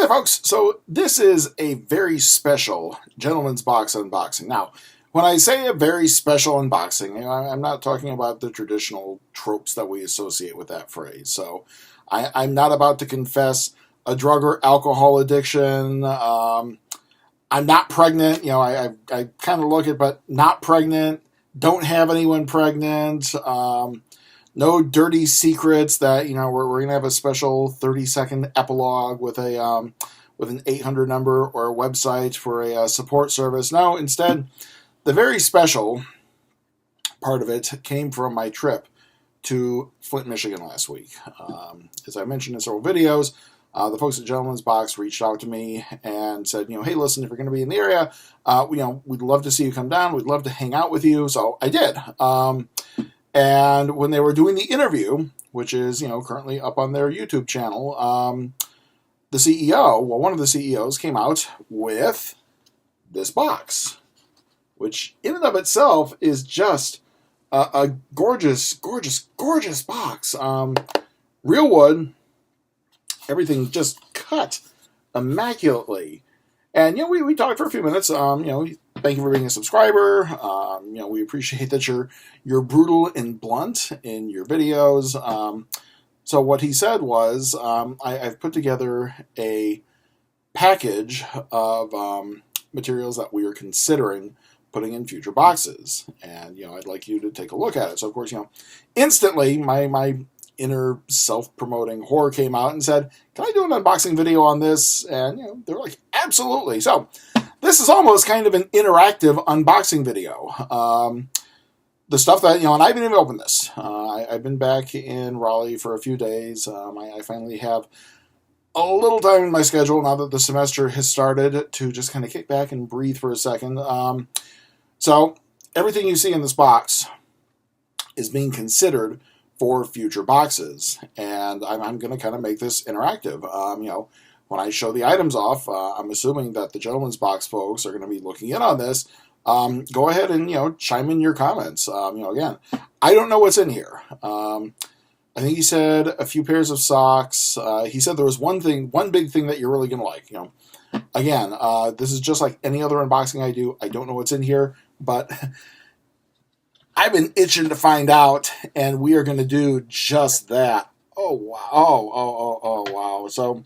there, folks. So this is a very special Gentleman's Box unboxing. Now, when I say a very special unboxing, I'm not talking about the traditional tropes that we associate with that phrase. So I'm not about to confess a drug or alcohol addiction. I'm not pregnant. You know, I kind of look at, but not pregnant. Don't have anyone pregnant. No dirty secrets that, you know, we're going to have a special 30-second epilogue with a with an 800 number or a website for a support service. No, instead, the very special part of it came from my trip to Flint, Michigan last week. As I mentioned in several videos, the folks at Gentleman's Box reached out to me and said, you know, hey, listen, if you're going to be in the area, we'd love to see you come down. We'd love to hang out with you. So I did. And when they were doing the interview, which is, you know, currently up on their YouTube channel, the CEO, well, one of the CEOs came out with this box, which in and of itself is just a gorgeous, gorgeous, gorgeous box. Real wood, everything just cut immaculately. And, you know, we talked for a few minutes. You know, thank you for being a subscriber. You know, we appreciate that you're brutal and blunt in your videos. So what he said was, I've put together a package of materials that we are considering putting in future boxes. And, you know, I'd like you to take a look at it. So, of course, you know, instantly my inner self-promoting whore came out and said, can I do an unboxing video on this? And, you know, they're like, absolutely. So this is almost kind of an interactive unboxing video. The stuff that, you know, and I haven't even opened this. I've been back in Raleigh for a few days. I finally have a little time in my schedule now that the semester has started to just kind of kick back and breathe for a second. So everything you see in this box is being considered for future boxes, and I'm going to kind of make this interactive. You know, when I show the items off, I'm assuming that the Gentleman's Box folks are going to be looking in on this. Go ahead and, you know, chime in your comments. You know, again, I don't know what's in here. I think he said a few pairs of socks. He said there was one big thing that you're really going to like. You know, again, this is just like any other unboxing I do. I don't know what's in here, but I've been itching to find out, and we are going to do just that. Oh, wow. Oh, wow. So,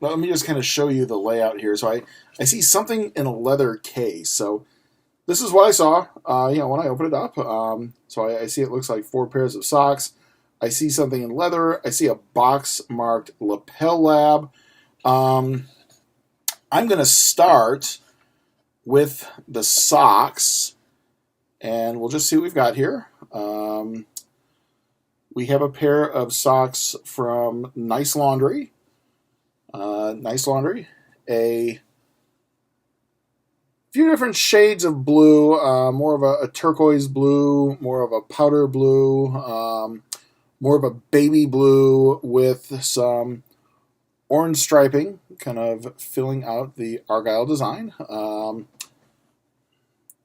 let me just kind of show you the layout here. So I see something in a leather case. So this is what I saw, you know, when I opened it up. So I see it looks like 4 pairs of socks. I see something in leather. I see a box marked Lapel Lab. I'm going to start with the socks, and we'll just see what we've got here. We have a pair of socks from Nice Laundry. A few different shades of blue, more of a turquoise blue, more of a powder blue, more of a baby blue with some orange striping, kind of filling out the Argyle design.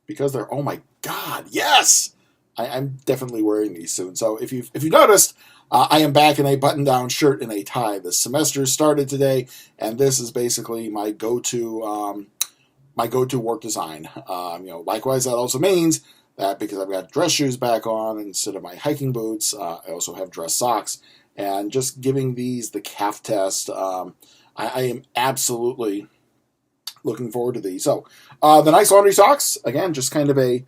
Because they're, oh my God, yes! I'm definitely wearing these soon. So if you noticed, I am back in a button-down shirt and a tie. The semester started today, and this is basically my go-to work design. You know, likewise, that also means that because I've got dress shoes back on instead of my hiking boots, I also have dress socks. And just giving these the calf test, I am absolutely looking forward to these. So the Nice Laundry socks, again, just kind of a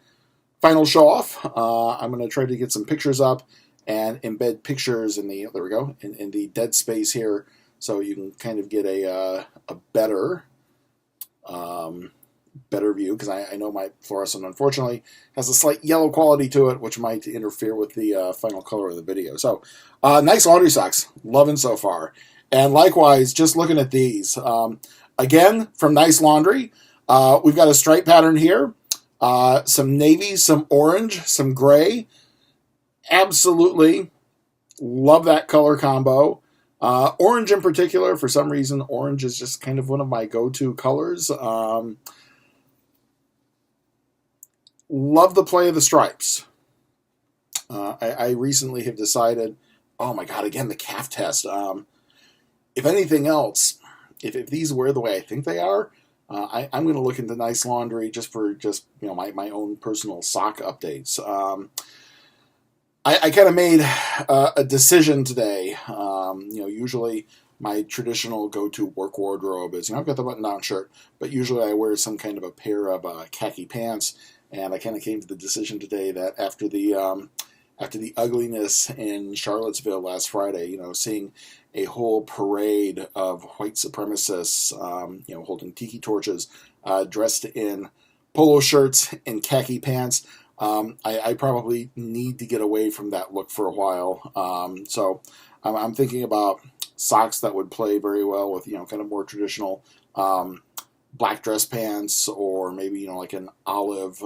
final show off. I'm going to try to get some pictures up and embed pictures in the, there we go, in the dead space here, so you can kind of get a better view, because I know my fluorescent, unfortunately, has a slight yellow quality to it, which might interfere with the final color of the video. So, Nice Laundry socks, loving so far. And likewise, just looking at these, again, from Nice Laundry, we've got a stripe pattern here, some navy, some orange, some gray. Absolutely love that color combo. Orange in particular, for some reason, orange is just kind of one of my go-to colors. Love the play of the stripes. I recently have decided, oh my God, again, the calf test. If anything else, if these wear the way I think they are, I'm going to look into Nice Laundry just for my own personal sock updates. I kind of made a decision today. Usually my traditional go-to work wardrobe is, I've got the button-down shirt, but usually I wear some kind of a pair of khaki pants. And I kind of came to the decision today that after the ugliness in Charlottesville last Friday, seeing a whole parade of white supremacists, holding tiki torches, dressed in polo shirts and khaki pants, I probably need to get away from that look for a while. So I'm thinking about socks that would play very well with, kind of more traditional black dress pants, or maybe, like an olive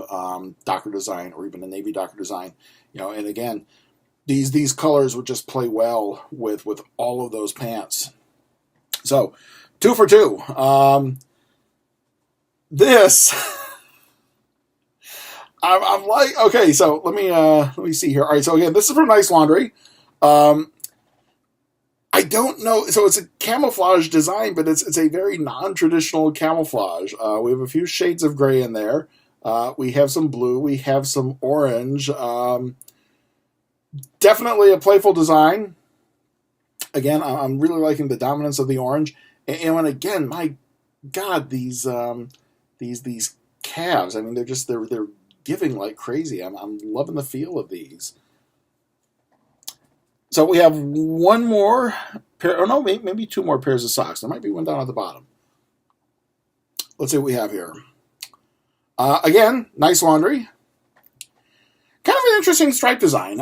Docker design, or even a navy Docker design. And again, these colors would just play well with all of those pants. So 2 for 2. This I'm like, okay, so let me see here. All right, so again, this is from Nice Laundry. I don't know. So it's a camouflage design, but it's a very non-traditional camouflage. We have a few shades of gray in there. We have some blue. We have some orange. Definitely a playful design. Again, I'm really liking the dominance of the orange. And again, my God, these calves. I mean, they're giving like crazy. I'm loving the feel of these. So we have one more pair, or no, maybe 2 more pairs of socks. There might be one down at the bottom. Let's see what we have here. Again, Nice Laundry. Kind of an interesting stripe design.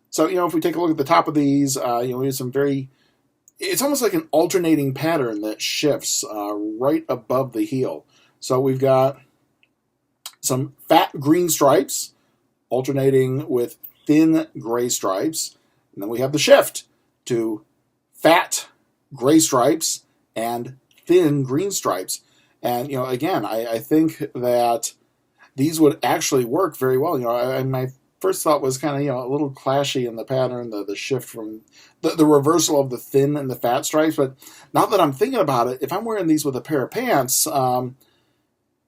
So, if we take a look at the top of these, we have some it's almost like an alternating pattern that shifts right above the heel. So we've got some fat green stripes alternating with thin gray stripes. And then we have the shift to fat gray stripes and thin green stripes. And, again, I think that these would actually work very well. My first thought was kind of, a little clashy in the pattern, the shift from the reversal of the thin and the fat stripes. But now that I'm thinking about it, if I'm wearing these with a pair of pants,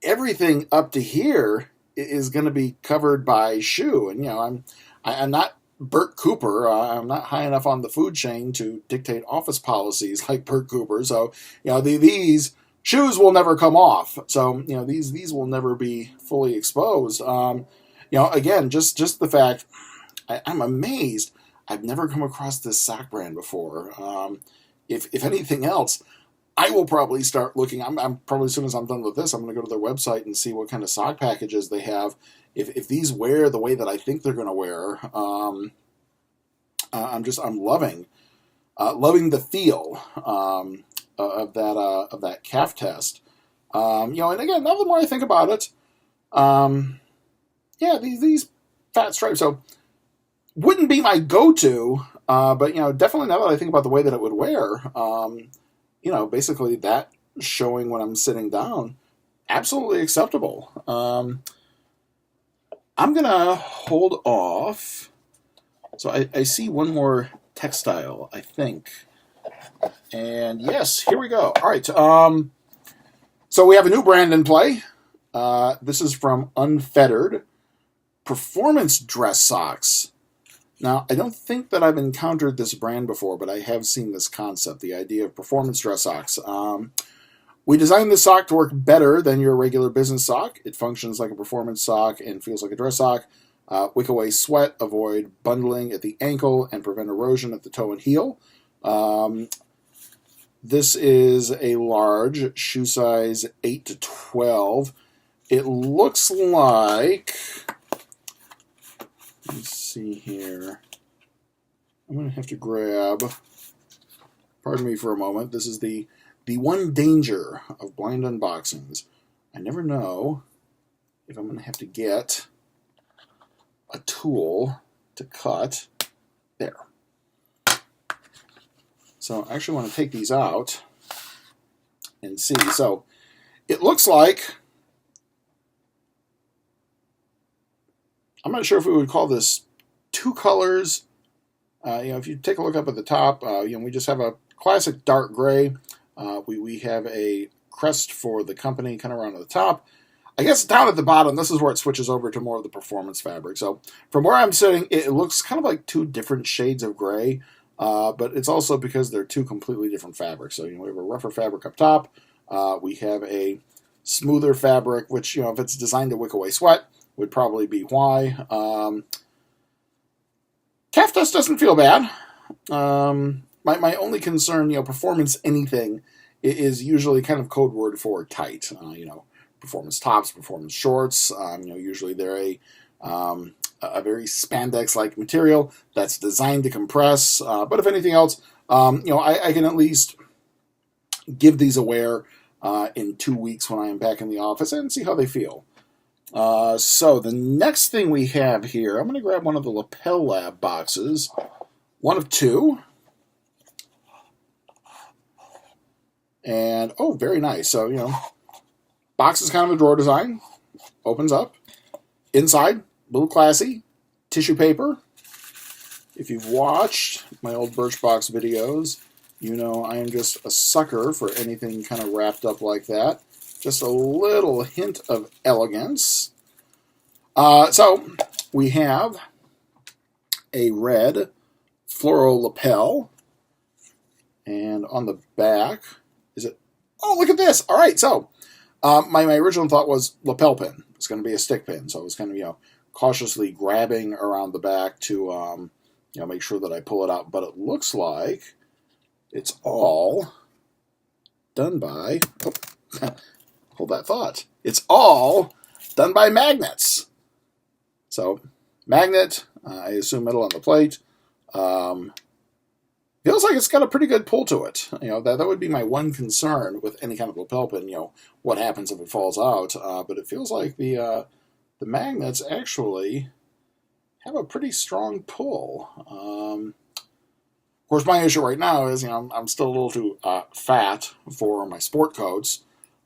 everything up to here is going to be covered by shoe. And, I'm not Bert Cooper. I'm not high enough on the food chain to dictate office policies like Bert Cooper. So, these shoes will never come off. So, these will never be fully exposed. Again, just the fact, I'm amazed. I've never come across this sock brand before. If anything else, I will probably start looking. I'm probably, as soon as I'm done with this, I'm going to go to their website and see what kind of sock packages they have. If these wear the way that I think they're going to wear, I'm loving the feel of that calf test. And again, now the more I think about it, these fat stripes. So wouldn't be my go-to, but definitely now that I think about the way that it would wear, basically that showing when I'm sitting down, absolutely acceptable. I'm gonna hold off. So I see one more textile, I think. And yes, here we go. All right. So we have a new brand in play. This is from Unfettered. Performance dress socks. Now, I don't think that I've encountered this brand before, but I have seen this concept, the idea of performance dress socks. We designed this sock to work better than your regular business sock. It functions like a performance sock and feels like a dress sock. Wick away sweat, avoid bundling at the ankle, and prevent erosion at the toe and heel. This is a large, shoe size 8 to 12. It looks like... Let's see here. I'm going to have to grab... Pardon me for a moment. This is the one danger of blind unboxings. I never know if I'm going to have to get a tool to cut. There. So I actually want to take these out and see. So it looks like, I'm not sure if we would call this 2 colors. If you take a look up at the top, we just have a classic dark gray. We have a crest for the company kind of around the top. I guess down at the bottom, this is where it switches over to more of the performance fabric. So from where I'm sitting, it looks kind of like two different shades of gray, but it's also because they're two completely different fabrics. So we have a rougher fabric up top. We have a smoother fabric, which, if it's designed to wick away sweat, would probably be why. Calf dust doesn't feel bad. My only concern, performance anything is usually kind of code word for tight. Performance tops, performance shorts. Usually they're a very spandex-like material that's designed to compress. But if anything else, I can at least give these a wear in 2 weeks when I am back in the office and see how they feel. So the next thing we have here, I'm going to grab one of the Lapel Lab boxes, one of two. And, oh, very nice. So, box is kind of a drawer design. Opens up. Inside, a little classy. Tissue paper. If you've watched my old Birchbox videos, I am just a sucker for anything kind of wrapped up like that. Just a little hint of elegance. So, we have a red floral lapel. And on the back, oh, look at this. All right, so my original thought was lapel pin. It's going to be a stick pin. So I was kind of, cautiously grabbing around the back to, make sure that I pull it out. But it looks like it's all done by, hold that thought. It's all done by magnets. So magnet, I assume metal on the plate. Feels like it's got a pretty good pull to it. That would be my one concern with any kind of lapel pin. What happens if it falls out? But it feels like the magnets actually have a pretty strong pull. Of course, my issue right now is I'm still a little too fat for my sport coats.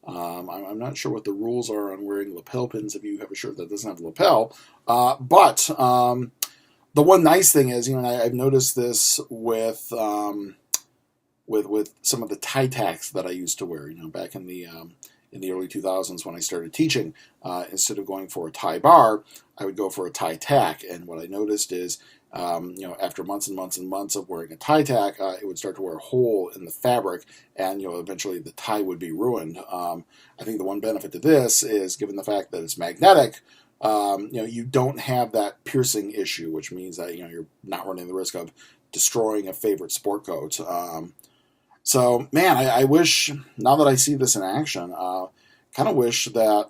I'm not sure what the rules are on wearing lapel pins if you have a shirt that doesn't have a lapel. But the one nice thing is, I've noticed this with some of the tie tacks that I used to wear. Back in the early 2000s when I started teaching, instead of going for a tie bar, I would go for a tie tack. And what I noticed is, after months and months and months of wearing a tie tack, it would start to wear a hole in the fabric, and eventually the tie would be ruined. I think the one benefit to this is, given the fact that it's magnetic, you don't have that piercing issue, which means that you're not running the risk of destroying a favorite sport coat. So, man, I wish, now that I see this in action, kind of wish that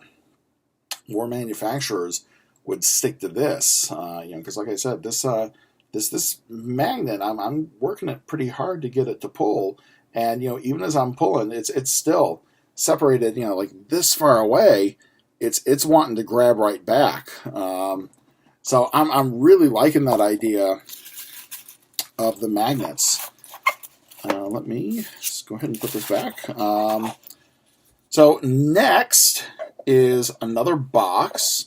more manufacturers would stick to this. Because like I said, this magnet, I'm working it pretty hard to get it to pull, and even as I'm pulling, it's still separated, like this far away. It's wanting to grab right back. So I'm really liking that idea of the magnets. Let me just go ahead and put this back. So next is another box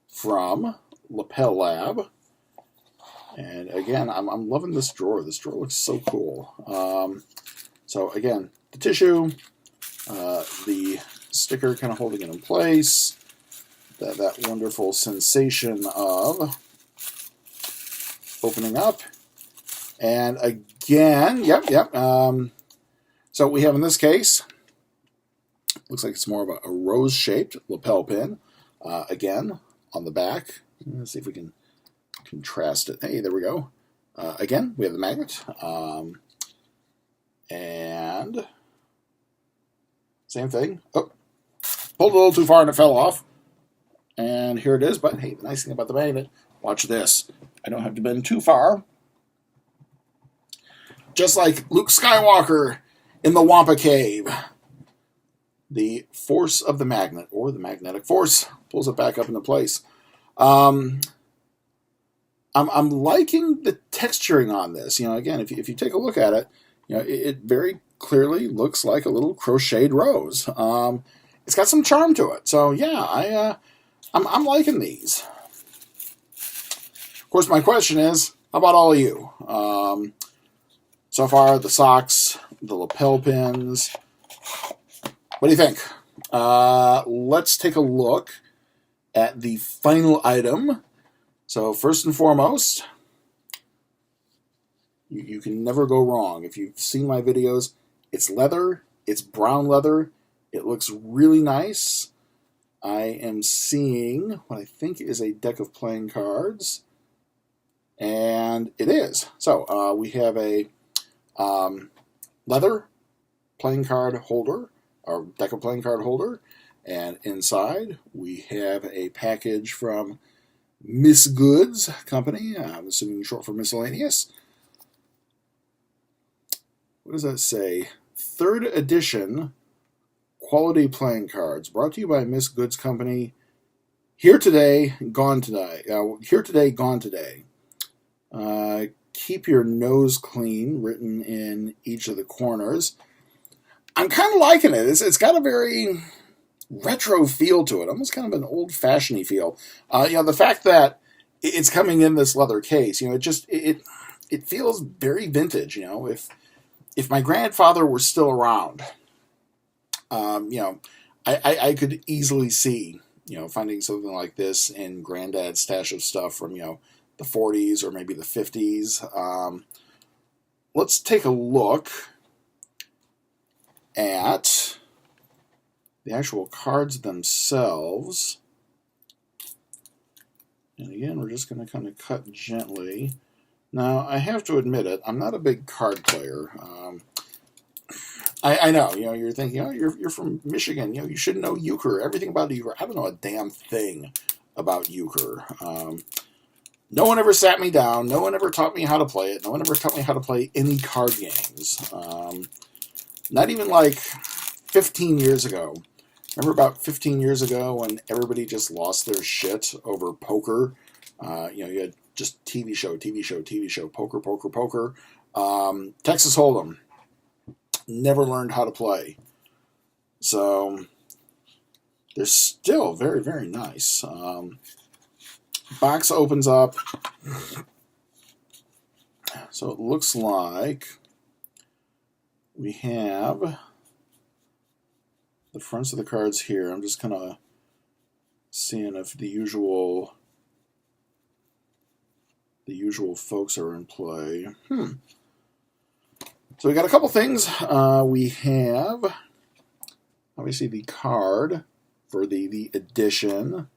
from Lapel Lab. And again, I'm loving this drawer. This drawer looks so cool. So again, the tissue, the sticker kind of holding it in place. That wonderful sensation of opening up. And again, yep. So we have in this case, looks like it's more of a rose-shaped lapel pin. Again, on the back. Let's see if we can contrast it. Hey, there we go. Again, we have the magnet. And same thing. Oh, pulled a little too far and it fell off. And here it is. But hey, the nice thing about the magnet, watch this. I don't have to bend too far. Just like Luke Skywalker in the Wampa Cave. The force of the magnet, or the magnetic force, pulls it back up into place. I'm liking the texturing on this. Again, if you take a look at it, it very clearly looks like a little crocheted rose. It's got some charm to it. So yeah, I'm liking these. Of course, my question is, how about all of you? So far, the socks the lapel pins. What do you think? Let's take a look at the final item. So first and foremost, you can never go wrong. If you've seen my videos, it's leather. It's brown leather. It looks really nice. I am seeing what I think is a deck of playing cards. And it is. So we have a leather playing card holder, or deck of playing card holder. And inside we have a package from Miss Goods Company. I'm assuming short for miscellaneous. What does that say? 3rd edition quality playing cards, brought to you by Miss Goods Company. Here today, gone today. Here today, gone today. Keep your nose clean, written in each of the corners. I'm kind of liking it. It's got a very retro feel to it, almost kind of an old-fashioned feel. The fact that it's coming in this leather case, it feels very vintage. If my grandfather were still around, I could easily see, finding something like this in Granddad's stash of stuff from, the 40s or maybe the 50s. Let's take a look at the actual cards themselves. And again, we're just going to kind of cut gently. Now, I have to admit it, I'm not a big card player. I know, you're thinking, you're from Michigan, you should know euchre, everything about euchre. I don't know a damn thing about euchre. No one ever sat me down, no one ever taught me how to play it, no one ever taught me how to play any card games. Not even like 15 years ago. Remember about 15 years ago when everybody just lost their shit over poker? You had just TV show, poker. Texas Hold'em. Never learned how to play. So, they're still very, very nice. Box opens up. So it looks like we have the fronts of the cards here. I'm just kind of seeing if the usual folks are in play. So we got a couple things. We have obviously the card for the edition.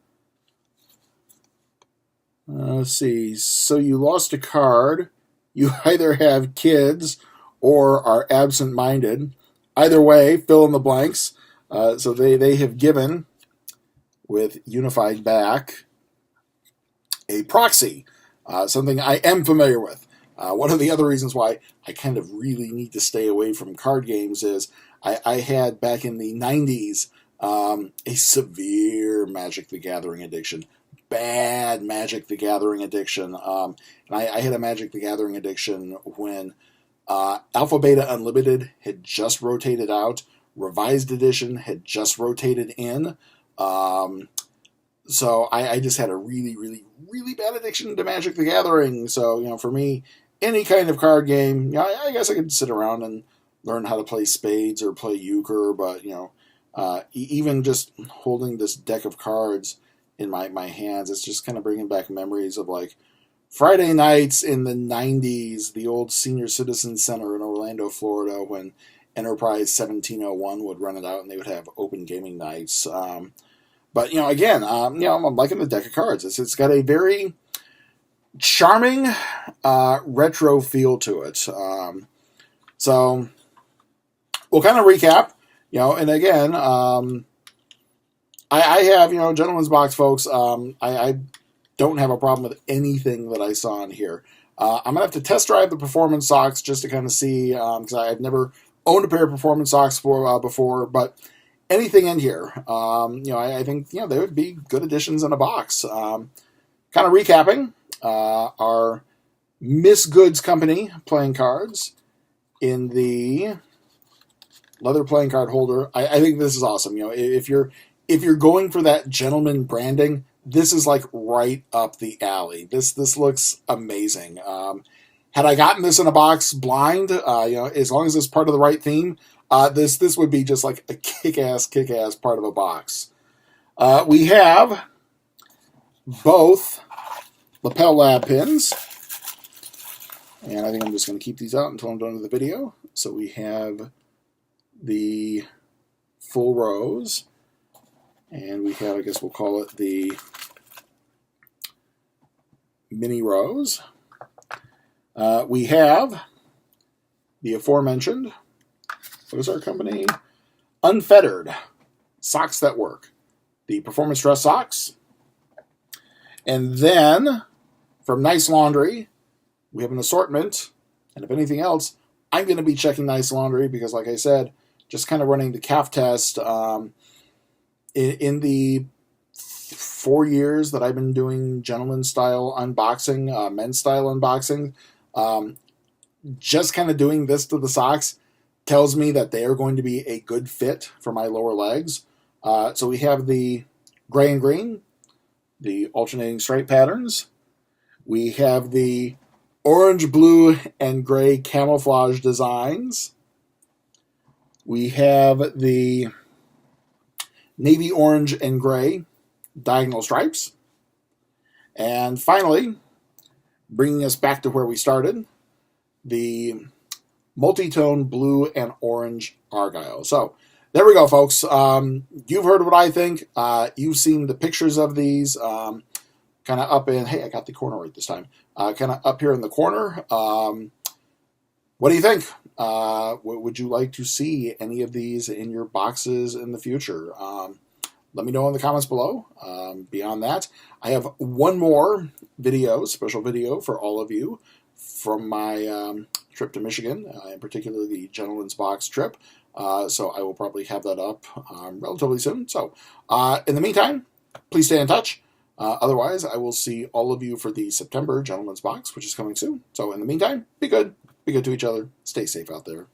Let's see. So you lost a card. You either have kids or are absent-minded. Either way, fill in the blanks. So they have given, with Unified back, a proxy. Something I am familiar with. One of the other reasons why I kind of really need to stay away from card games is I had, back in the 90s, a severe Magic the Gathering addiction. Bad Magic the Gathering addiction. And I had a Magic the Gathering addiction when Alpha Beta Unlimited had just rotated out. Revised Edition had just rotated in. So I just had a really, really, really bad addiction to Magic the Gathering. So, for me, any kind of card game, I guess I could sit around and learn how to play spades or play euchre, but, even just holding this deck of cards in my hands, it's just kind of bringing back memories of, like, Friday nights in the 90s, the old Senior Citizen Center in Orlando, Florida, when Enterprise 1701 would run it out and they would have open gaming nights. But, again, I'm liking the deck of cards. It's got a very charming retro feel to it. So we'll kind of recap, and again, I have, Gentleman's Box, folks. I don't have a problem with anything that I saw in here. I'm going to have to test drive the Performance socks just to kind of see, because I've never owned a pair of Performance socks before, but anything in here, I think, they would be good additions in a box. Kind of recapping, our Miss Goods Company playing cards in the leather playing card holder. I think this is awesome. If you're going for that gentleman branding, this is like right up the alley. This looks amazing. Had I gotten this in a box blind, as long as it's part of the right theme, this would be just like a kick-ass part of a box. We have both lapel lab pins, and I think I'm just going to keep these out until I'm done with the video. So we have the full rows, and we have, I guess we'll call it the mini rows. We have the aforementioned, what is our company? Unfettered socks that work. The performance dress socks. And then from Nice Laundry, we have an assortment. And if anything else, I'm going to be checking Nice Laundry because, like I said, just kind of running the calf test. In the 4 years that I've been doing gentleman style unboxing, men's style unboxing, just kind of doing this to the socks tells me that they are going to be a good fit for my lower legs. So we have the gray and green, the alternating stripe patterns. We have the orange, blue, and gray camouflage designs. We have the navy orange and gray diagonal stripes. And finally, bringing us back to where we started, the multi-tone blue and orange argyle. So there we go, folks. You've heard what I think. You've seen the pictures of these kind of up in, hey, I got the corner right this time, kind of up here in the corner. What do you think? Would you like to see any of these in your boxes in the future? Let me know in the comments below. Beyond that, I have one more video, special video for all of you from my trip to Michigan, in particular the Gentleman's Box trip. So I will probably have that up relatively soon. So in the meantime, please stay in touch. Otherwise, I will see all of you for the September Gentleman's Box, which is coming soon. So in the meantime, be good to each other. Stay safe out there.